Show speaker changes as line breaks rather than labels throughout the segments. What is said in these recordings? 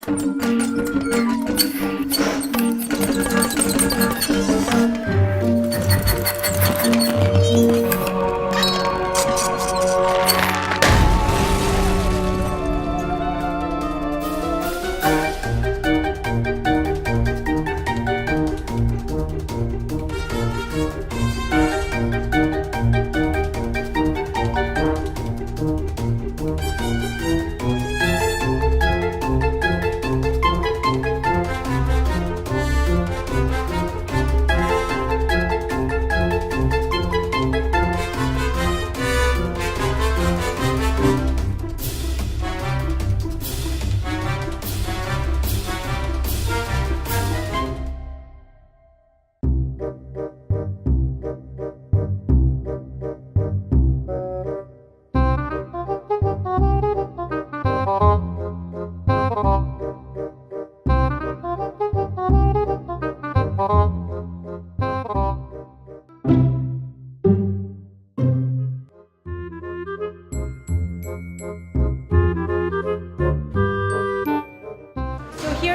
Here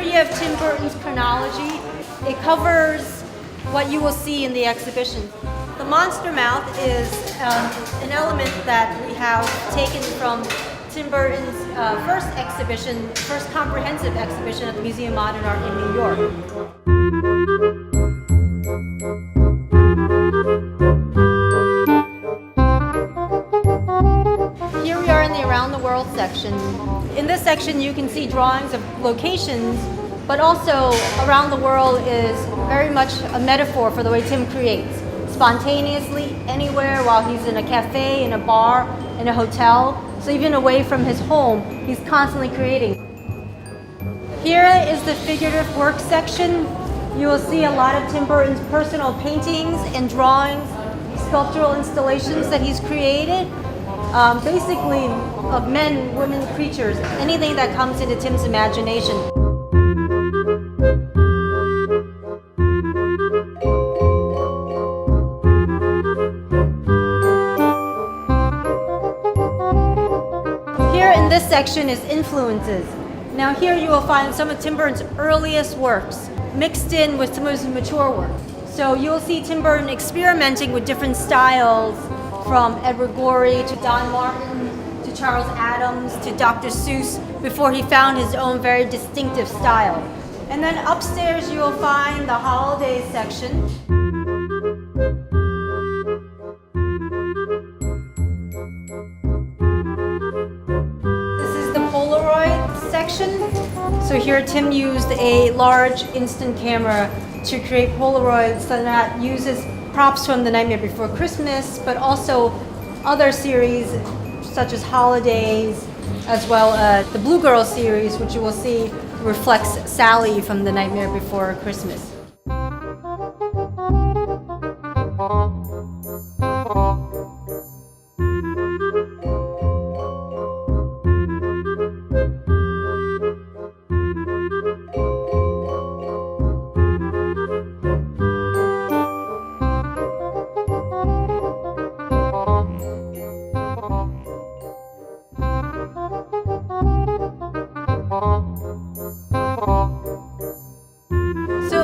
you have Tim Burton's chronology. It covers what you will see in the exhibition. The monster mouth is an element that we have taken from Tim Burton's first exhibition, first comprehensive exhibition at the Museum of Modern Art in New York. Here we are in the Around the World section. In this section you can see drawings of locations, but also around the world is very much a metaphor for the way Tim creates. Spontaneously, anywhere, while he's in a cafe, in a bar, in a hotel. So even away from his home, he's constantly creating. Here is the figurative work section. You will see a lot of Tim Burton's personal paintings and drawings, sculptural installations that he's created. Basically of men, women, creatures, anything that comes into Tim's imagination. Here in this section is influences. Now here you will find some of Tim Burton's earliest works mixed in with some of his mature work. So you'll see Tim Burton experimenting with different styles, from Edward Gorey to Don Martin to Charles Addams to Dr. Seuss, before he found his own very distinctive style. And then upstairs you will find the holidays section. This is the Polaroid section. So here Tim used a large instant camera to create Polaroids that uses props from The Nightmare Before Christmas, but also other series such as Holidays, as well as the Blue Girl series, which you will see reflects Sally from The Nightmare Before Christmas.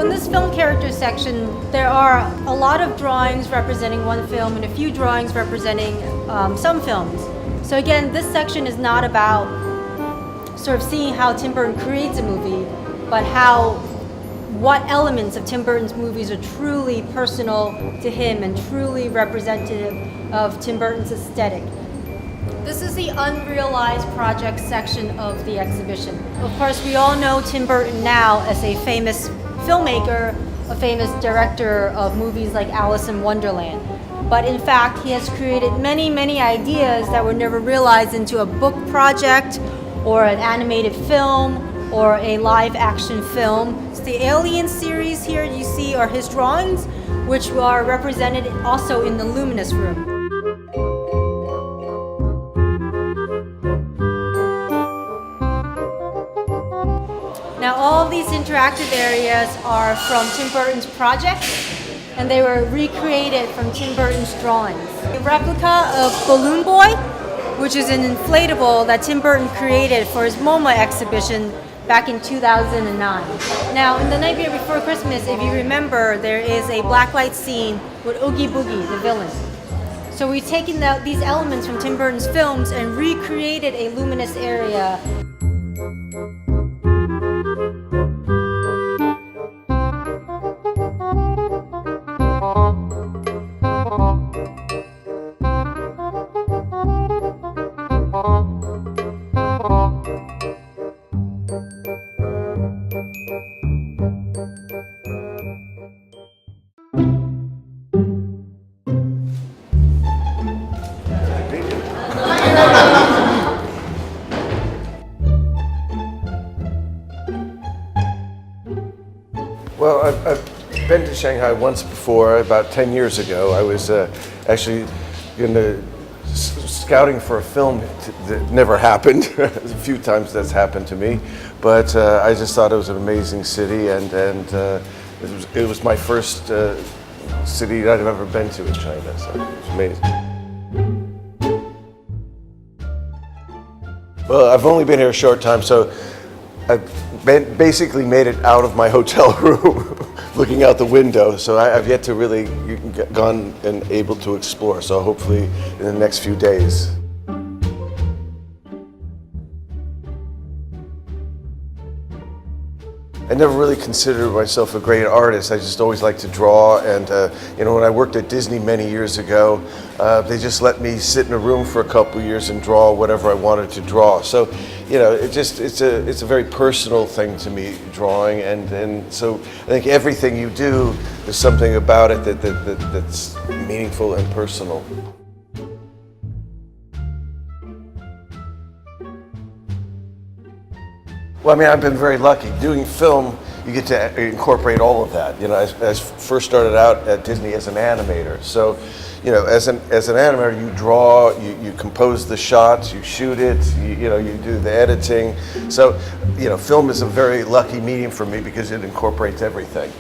In this film character section, there are a lot of drawings representing one film and a few drawings representing some films. So again, this section is not about sort of seeing how Tim Burton creates a movie, but what elements of Tim Burton's movies are truly personal to him and truly representative of Tim Burton's aesthetic. This is the unrealized projects section of the exhibition. Of course, we all know Tim Burton now as a famous filmmaker, a famous director of movies like Alice in Wonderland. But in fact, he has created many, many ideas that were never realized into a book project or an animated film or a live action film. So the Alien series here you see are his drawings, which are represented also in the Luminous Room. Now all of these interactive areas are from Tim Burton's projects, and they were recreated from Tim Burton's drawings. A replica of Balloon Boy, which is an inflatable that Tim Burton created for his MoMA exhibition back in 2009. Now, in The Nightmare Before Christmas, if you remember, there is a blacklight scene with Oogie Boogie, the villain. So we've taken these elements from Tim Burton's films and recreated a luminous area.
Well, I've been to Shanghai once before, about 10 years ago. I was actually scouting for a film that never happened. A few times that's happened to me, but I just thought it was an amazing city, and it was my first city that I've ever been to in China, so it was amazing. Well, I've only been here a short time, so I've basically made it out of my hotel room, looking out the window. So I've yet to really gone and able to explore. So hopefully in the next few days. I never really considered myself a great artist. I just always liked to draw, and when I worked at Disney many years ago, they just let me sit in a room for a couple of years and draw whatever I wanted to draw. So, it's a very personal thing to me, drawing, and so I think everything you do, there's something about it that's meaningful and personal. Well, I mean, I've been very lucky. Doing film, you get to incorporate all of that. I first started out at Disney as an animator. So, as an animator, you draw, you compose the shots, you shoot it, you do the editing. So, film is a very lucky medium for me because it incorporates everything.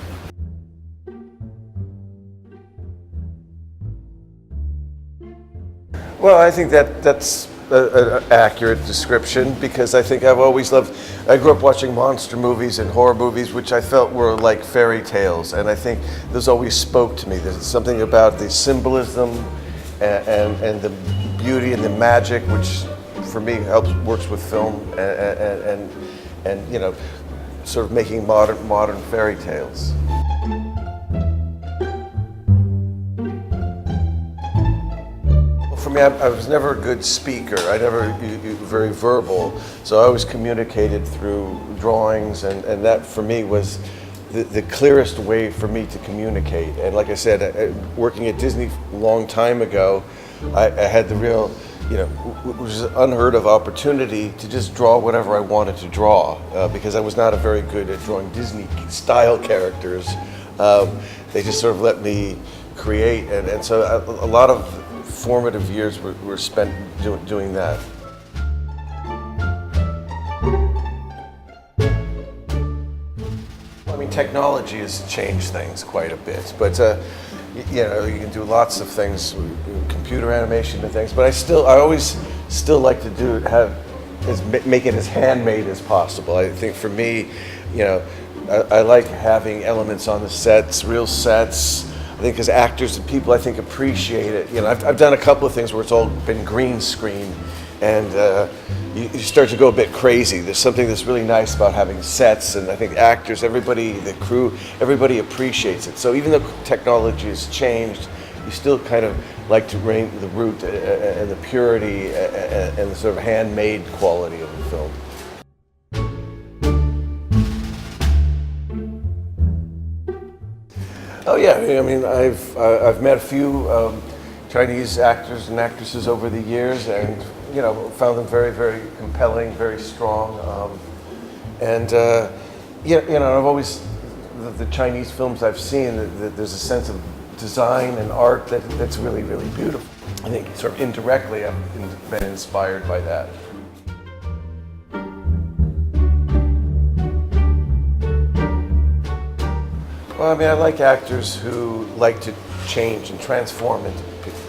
Well, I think that's an accurate description, because I think I've always loved, I grew up watching monster movies and horror movies, which I felt were like fairy tales, and I think those always spoke to me. There's something about the symbolism and the beauty and the magic, which for me works with film and sort of making modern fairy tales. For me, I was never a good speaker. I never very verbal, so I always communicated through drawings, and that for me was the clearest way for me to communicate. And like I said, working at Disney a long time ago, I had the real, which was an unheard of opportunity to just draw whatever I wanted to draw, because I was not very good at drawing Disney style characters. They just sort of let me create, and so a lot of formative years were spent doing that. I mean, technology has changed things quite a bit, but you can do lots of things, computer animation and things. But I always still like to make it as handmade as possible. I think for me, I like having elements on the sets, real sets. I think as actors and people, I think appreciate it. I've done a couple of things where it's all been green screen, and you start to go a bit crazy. There's something that's really nice about having sets, and I think actors, everybody, the crew, everybody appreciates it. So even though technology has changed, you still kind of like to bring the root and the purity and the sort of handmade quality of the film. Oh yeah, I mean, I've met a few Chinese actors and actresses over the years, and found them very, very compelling, very strong, and I've always the Chinese films I've seen, there's a sense of design and art that's really, really beautiful. I think sort of indirectly I've been inspired by that. Well, I mean, I like actors who like to change and transform into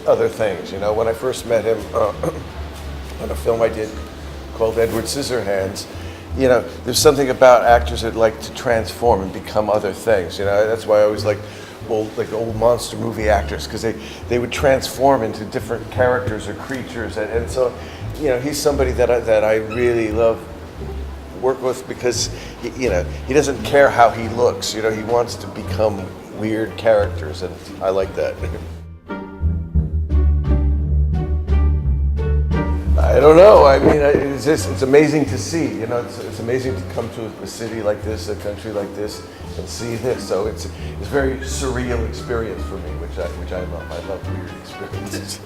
other things. When I first met him on a film I did called Edward Scissorhands, you know, there's something about actors that like to transform and become other things. You know, that's why I always like old monster movie actors, because they would transform into different characters or creatures, and so, you know, he's somebody that I really love work with, because you know, he doesn't care how he looks. You know, he wants to become weird characters, and I like that. I don't know. I mean, it's amazing to see. You know, it's amazing to come to a city like this, a country like this, and see this. So it's a very surreal experience for me, which I love. I love weird experiences.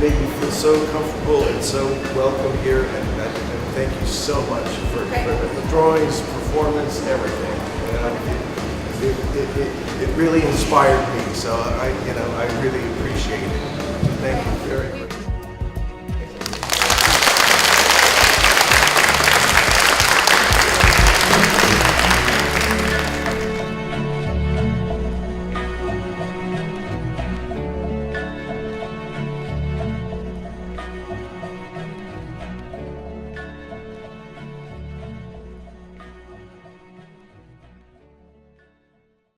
Make me feel so comfortable and so welcome here, and thank you so much for the drawings, performance, everything. It really inspired me, so I really appreciate it. Thank you very much.